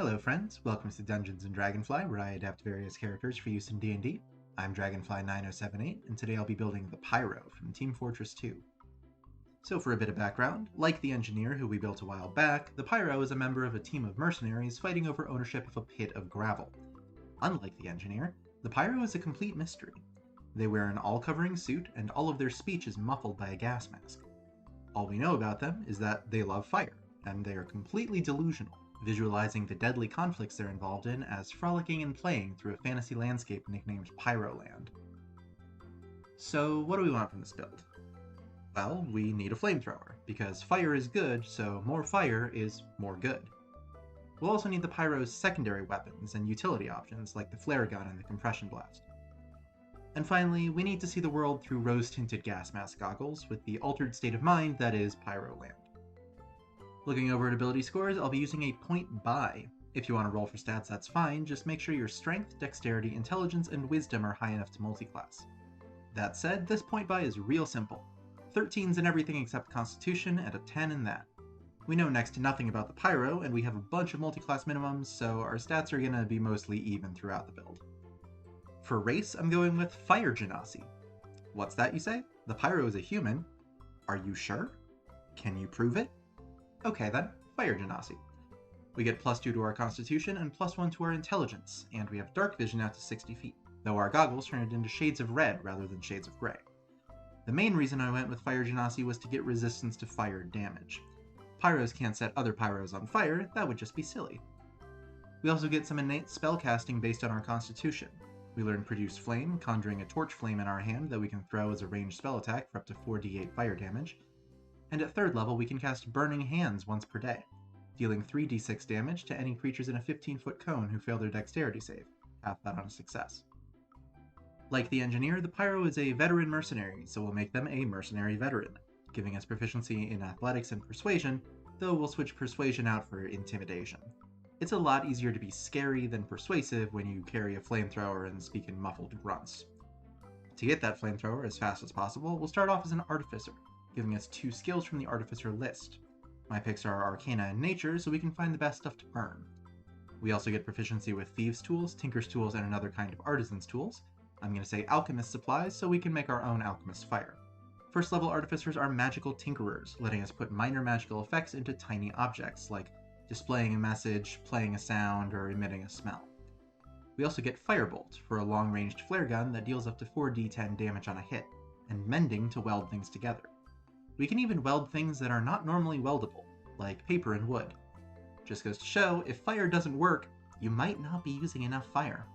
Hello friends, welcome to Dungeons & Dragonfly, where I adapt various characters for use in D&D. I'm Dragonfly 9078, and today I'll be building the Pyro from Team Fortress 2. So for a bit of background, like the engineer who we built a while back, the Pyro is a member of a team of mercenaries fighting over ownership of a pit of gravel. Unlike the engineer, the Pyro is a complete mystery. They wear an all-covering suit, and all of their speech is muffled by a gas mask. All we know about them is that they love fire, and they are completely delusional, visualizing the deadly conflicts they're involved in as frolicking and playing through a fantasy landscape nicknamed Pyroland. So what do we want from this build? Well, we need a flamethrower, because fire is good, so more fire is more good. We'll also need the Pyro's secondary weapons and utility options like the flare gun and the compression blast. And finally, we need to see the world through rose-tinted gas mask goggles with the altered state of mind that is Pyroland. Looking over at ability scores, I'll be using a point buy. If you want to roll for stats, that's fine, just make sure your strength, dexterity, intelligence, and wisdom are high enough to multiclass. That said, this point buy is real simple. 13s in everything except Constitution, and a 10 in that. We know next to nothing about the Pyro, and we have a bunch of multiclass minimums, so our stats are going to be mostly even throughout the build. For race, I'm going with Fire Genasi. What's that, you say? The Pyro is a human. Are you sure? Can you prove it? Okay then, Fire Genasi. We get +2 to our Constitution and +1 to our Intelligence, and we have Dark Vision out to 60 feet, though our goggles turn it into shades of red rather than shades of gray. The main reason I went with Fire Genasi was to get resistance to fire damage. Pyros can't set other Pyros on fire, that would just be silly. We also get some innate spellcasting based on our Constitution. We learn Produce Flame, conjuring a torch flame in our hand that we can throw as a ranged spell attack for up to 4d8 fire damage. And at 3rd level we can cast Burning Hands once per day, dealing 3d6 damage to any creatures in a 15-foot cone who fail their dexterity save, half that on a success. Like the engineer, the Pyro is a veteran mercenary, so we'll make them a mercenary veteran, giving us proficiency in athletics and persuasion, though we'll switch persuasion out for intimidation. It's a lot easier to be scary than persuasive when you carry a flamethrower and speak in muffled grunts. To get that flamethrower as fast as possible, we'll start off as an Artificer, giving us 2 skills from the Artificer list. My picks are Arcana and Nature, so we can find the best stuff to burn. We also get proficiency with Thieves' Tools, Tinker's Tools, and another kind of Artisan's Tools. I'm going to say Alchemist Supplies, so we can make our own Alchemist Fire. 1st level Artificers are Magical Tinkerers, letting us put minor magical effects into tiny objects, like displaying a message, playing a sound, or emitting a smell. We also get Firebolt, for a long-ranged flare gun that deals up to 4d10 damage on a hit, and Mending to weld things together. We can even weld things that are not normally weldable, like paper and wood. Just goes to show, if fire doesn't work, you might not be using enough fire.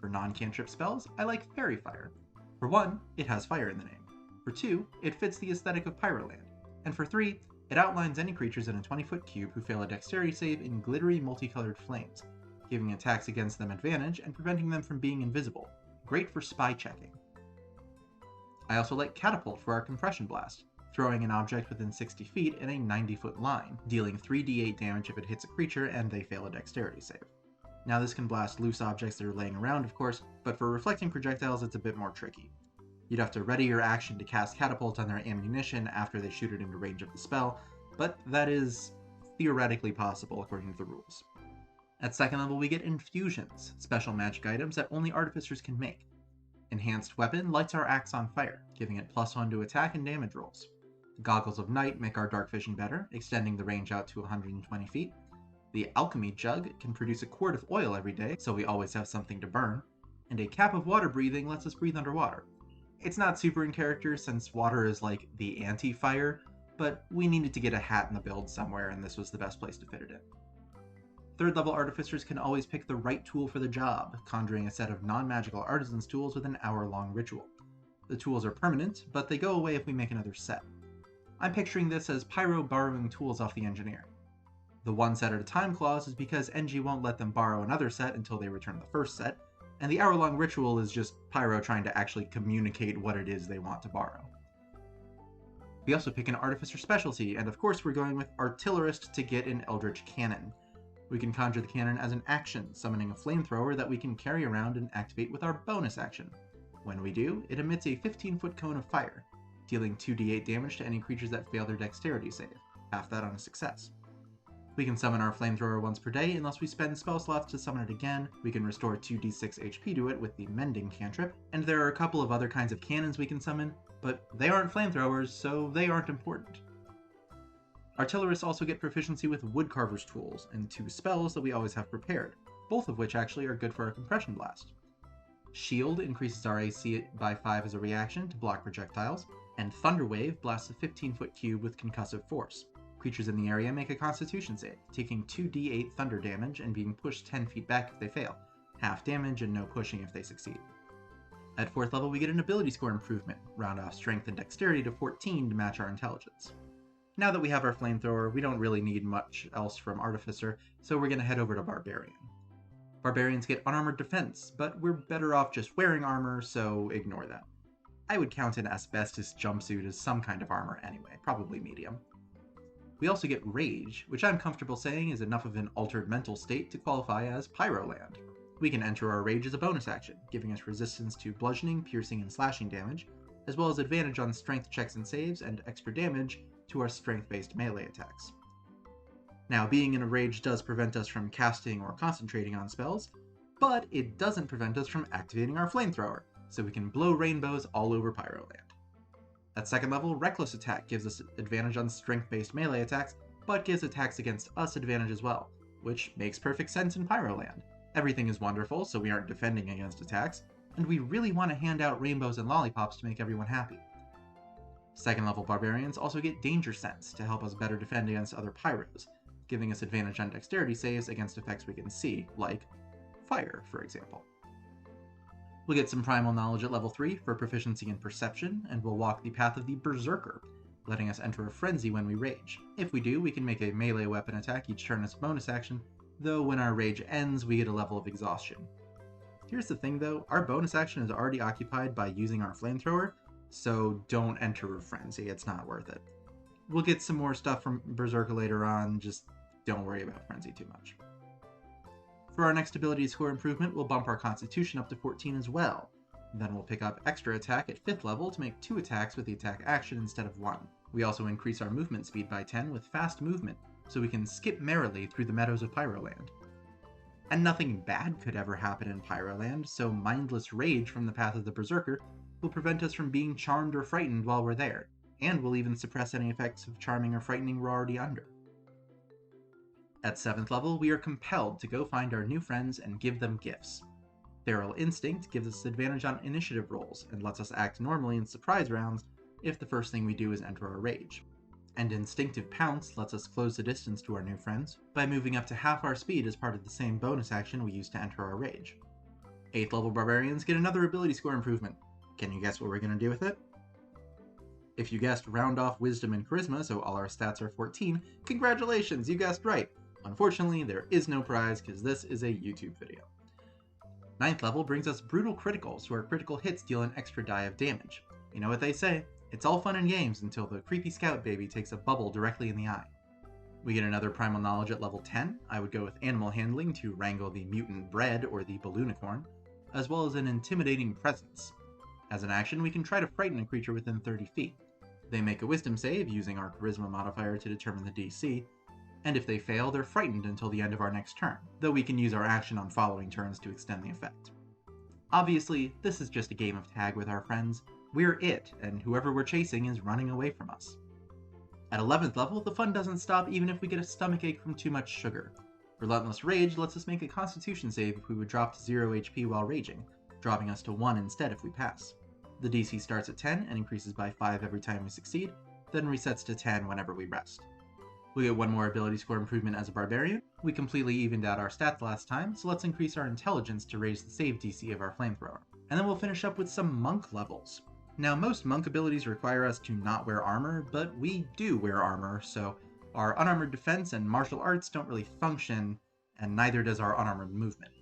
For non-cantrip spells, I like Fairy Fire. For 1, it has fire in the name. For 2, it fits the aesthetic of Pyroland. And for 3, it outlines any creatures in a 20-foot cube who fail a dexterity save in glittery multicolored flames, giving attacks against them advantage and preventing them from being invisible. Great for spy checking. I also like Catapult for our compression blast, throwing an object within 60 feet in a 90-foot line, dealing 3d8 damage if it hits a creature and they fail a dexterity save. Now this can blast loose objects that are laying around, of course, but for reflecting projectiles it's a bit more tricky. You'd have to ready your action to cast Catapult on their ammunition after they shoot it into range of the spell, but that is theoretically possible according to the rules. At 2nd level we get Infusions, special magic items that only Artificers can make. Enhanced Weapon lights our axe on fire, giving it +1 to attack and damage rolls. Goggles of Night make our dark vision better, extending the range out to 120 feet. The Alchemy Jug can produce a quart of oil every day, so we always have something to burn. And a Cap of Water Breathing lets us breathe underwater. It's not super in character since water is like the anti-fire, but we needed to get a hat in the build somewhere and this was the best place to fit it in. 3rd level Artificers can always pick the right tool for the job, conjuring a set of non-magical Artisan's Tools with an hour-long ritual. The tools are permanent, but they go away if we make another set. I'm picturing this as Pyro borrowing tools off the engineer. The 1 set at a time clause is because NG won't let them borrow another set until they return the 1st set, and the hour-long ritual is just Pyro trying to actually communicate what it is they want to borrow. We also pick an Artificer specialty, and of course we're going with Artillerist to get an Eldritch Cannon. We can conjure the cannon as an action, summoning a flamethrower that we can carry around and activate with our bonus action. When we do, it emits a 15-foot cone of fire, dealing 2d8 damage to any creatures that fail their dexterity save, half that on a success. We can summon our flamethrower once per day unless we spend spell slots to summon it again. We can restore 2d6 HP to it with the Mending cantrip, and there are a couple of other kinds of cannons we can summon, but they aren't flamethrowers, so they aren't important. Artillerists also get proficiency with Woodcarver's tools, and 2 spells that we always have prepared, both of which actually are good for our Compression Blast. Shield increases our AC by 5 as a reaction to block projectiles, and Thunderwave blasts a 15-foot cube with concussive force. Creatures in the area make a Constitution save, taking 2d8 thunder damage and being pushed 10 feet back if they fail, half damage and no pushing if they succeed. At 4th level we get an ability score improvement, round off strength and dexterity to 14 to match our intelligence. Now that we have our flamethrower, we don't really need much else from Artificer, so we're going to head over to Barbarian. Barbarians get unarmored defense, but we're better off just wearing armor, so ignore that. I would count an asbestos jumpsuit as some kind of armor anyway, probably medium. We also get Rage, which I'm comfortable saying is enough of an altered mental state to qualify as Pyroland. We can enter our Rage as a bonus action, giving us resistance to bludgeoning, piercing, and slashing damage, as well as advantage on strength checks and saves, and extra damage to our strength-based melee attacks. Now, being in a rage does prevent us from casting or concentrating on spells, but it doesn't prevent us from activating our flamethrower, so we can blow rainbows all over Pyroland. At 2nd level, Reckless Attack gives us advantage on strength-based melee attacks, but gives attacks against us advantage as well, which makes perfect sense in Pyroland. Everything is wonderful, so we aren't defending against attacks, and we really want to hand out rainbows and lollipops to make everyone happy. 2nd level Barbarians also get Danger Sense to help us better defend against other Pyros, giving us advantage on dexterity saves against effects we can see, like fire, for example. We'll get some Primal Knowledge at level 3 for proficiency in Perception, and we'll walk the path of the Berserker, letting us enter a frenzy when we rage. If we do, we can make a melee weapon attack each turn as a bonus action, though when our rage ends, we get a level of exhaustion. Here's the thing though, our bonus action is already occupied by using our flamethrower, so don't enter a frenzy, it's not worth it. We'll get some more stuff from Berserker later on, just don't worry about frenzy too much. For our next ability score improvement, we'll bump our Constitution up to 14 as well. Then we'll pick up Extra Attack at 5th level to make 2 attacks with the attack action instead of 1. We also increase our movement speed by 10 with Fast Movement, so we can skip merrily through the meadows of Pyroland. And nothing bad could ever happen in Pyroland, so mindless rage from the path of the Berserker will prevent us from being charmed or frightened while we're there, and will even suppress any effects of charming or frightening we're already under. At 7th level, we are compelled to go find our new friends and give them gifts. Feral Instinct gives us advantage on initiative rolls, and lets us act normally in surprise rounds if the first thing we do is enter our rage. And Instinctive Pounce lets us close the distance to our new friends by moving up to half our speed as part of the same bonus action we use to enter our rage. 8th level Barbarians get another ability score improvement. Can you guess what we're going to do with it? If you guessed round off Wisdom and Charisma, so all our stats are 14, congratulations, you guessed right! Unfortunately, there is no prize because this is a YouTube video. 9th level brings us Brutal Criticals, where critical hits deal an extra die of damage. You know what they say, it's all fun and games until the creepy scout baby takes a bubble directly in the eye. We get another Primal Knowledge at level 10, I would go with Animal Handling to wrangle the mutant bread or the balloonicorn, as well as an Intimidating Presence. As an action, we can try to frighten a creature within 30 feet. They make a Wisdom save using our Charisma modifier to determine the DC, and if they fail, they're frightened until the end of our next turn, though we can use our action on following turns to extend the effect. Obviously, this is just a game of tag with our friends. We're it, and whoever we're chasing is running away from us. At 11th level, the fun doesn't stop even if we get a stomachache from too much sugar. Relentless Rage lets us make a Constitution save if we would drop to 0 HP while raging, dropping us to 1 instead if we pass. The DC starts at 10 and increases by 5 every time we succeed, then resets to 10 whenever we rest. We get one more ability score improvement as a Barbarian. We completely evened out our stats last time, so let's increase our Intelligence to raise the save DC of our Flamethrower. And then we'll finish up with some Monk levels. Now, most Monk abilities require us to not wear armor, but we do wear armor, so our unarmored defense and martial arts don't really function, and neither does our unarmored movement.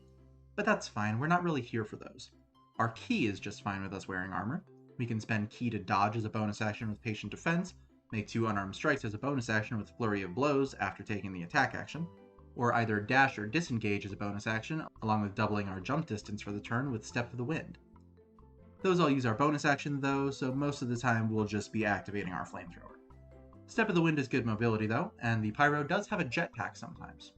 But that's fine, we're not really here for those. Our Ki is just fine with us wearing armor. We can spend Ki to dodge as a bonus action with Patient Defense, make 2 unarmed strikes as a bonus action with Flurry of Blows after taking the attack action, or either dash or disengage as a bonus action, along with doubling our jump distance for the turn with Step of the Wind. Those all use our bonus action though, so most of the time we'll just be activating our Flamethrower. Step of the Wind is good mobility though, and the Pyro does have a jetpack sometimes.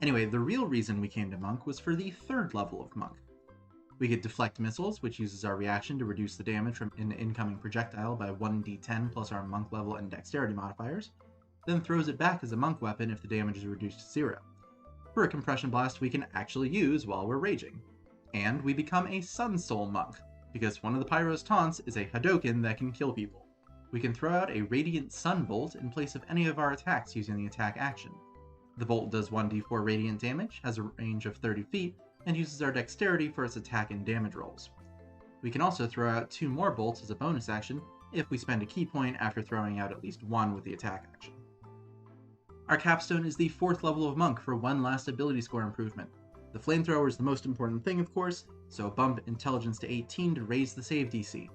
Anyway, the real reason we came to Monk was for the 3rd level of Monk. We get Deflect Missiles, which uses our reaction to reduce the damage from an incoming projectile by 1d10 plus our Monk level and Dexterity modifiers, then throws it back as a Monk weapon if the damage is reduced to 0. For a Compression Blast we can actually use while we're raging. And we become a Sun Soul Monk, because one of the Pyro's taunts is a Hadoken that can kill people. We can throw out a Radiant Sun Bolt in place of any of our attacks using the attack action. The bolt does 1d4 radiant damage, has a range of 30 feet, and uses our dexterity for its attack and damage rolls. We can also throw out 2 more bolts as a bonus action if we spend a key point after throwing out at least 1 with the attack action. Our capstone is the 4th level of Monk for 1 last ability score improvement. The flamethrower is the most important thing, of course, so bump intelligence to 18 to raise the save DC.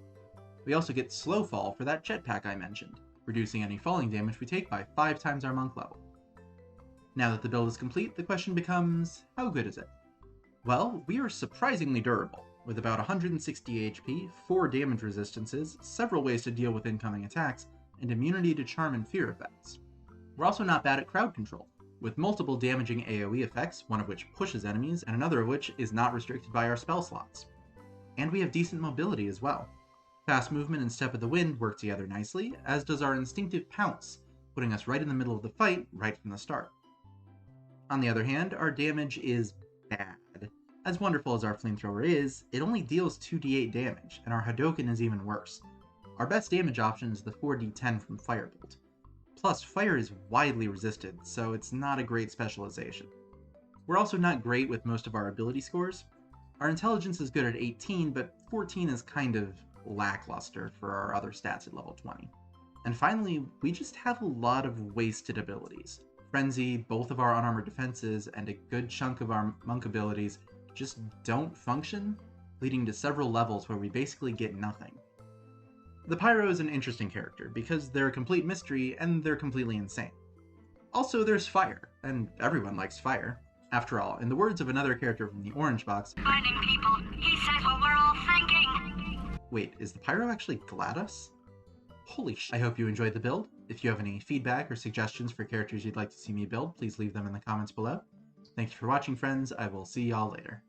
We also get Slow Fall for that jetpack I mentioned, reducing any falling damage we take by 5 times our Monk level. Now that the build is complete, the question becomes, how good is it? Well, we are surprisingly durable, with about 160 HP, 4 damage resistances, several ways to deal with incoming attacks, and immunity to charm and fear effects. We're also not bad at crowd control, with multiple damaging AoE effects, one of which pushes enemies, and another of which is not restricted by our spell slots. And we have decent mobility as well. Fast movement and Step of the Wind work together nicely, as does our instinctive Pounce, putting us right in the middle of the fight right from the start. On the other hand, our damage is bad. As wonderful as our flamethrower is, it only deals 2d8 damage, and our Hadoken is even worse. Our best damage option is the 4d10 from Firebolt. Plus, fire is widely resisted, so it's not a great specialization. We're also not great with most of our ability scores. Our intelligence is good at 18, but 14 is kind of lackluster for our other stats at level 20. And finally, we just have a lot of wasted abilities. Frenzy, both of our unarmored defenses, and a good chunk of our Monk abilities just don't function, leading to several levels where we basically get nothing. The Pyro is an interesting character because they're a complete mystery and they're completely insane. Also, there's fire, and everyone likes fire. After all, in the words of another character from the Orange Box, "Finding people, he says what we're all thinking." Wait, is the Pyro actually GLaDOS? Holy sh! I hope you enjoyed the build. If you have any feedback or suggestions for characters you'd like to see me build, please leave them in the comments below. Thank you for watching, friends. I will see y'all later.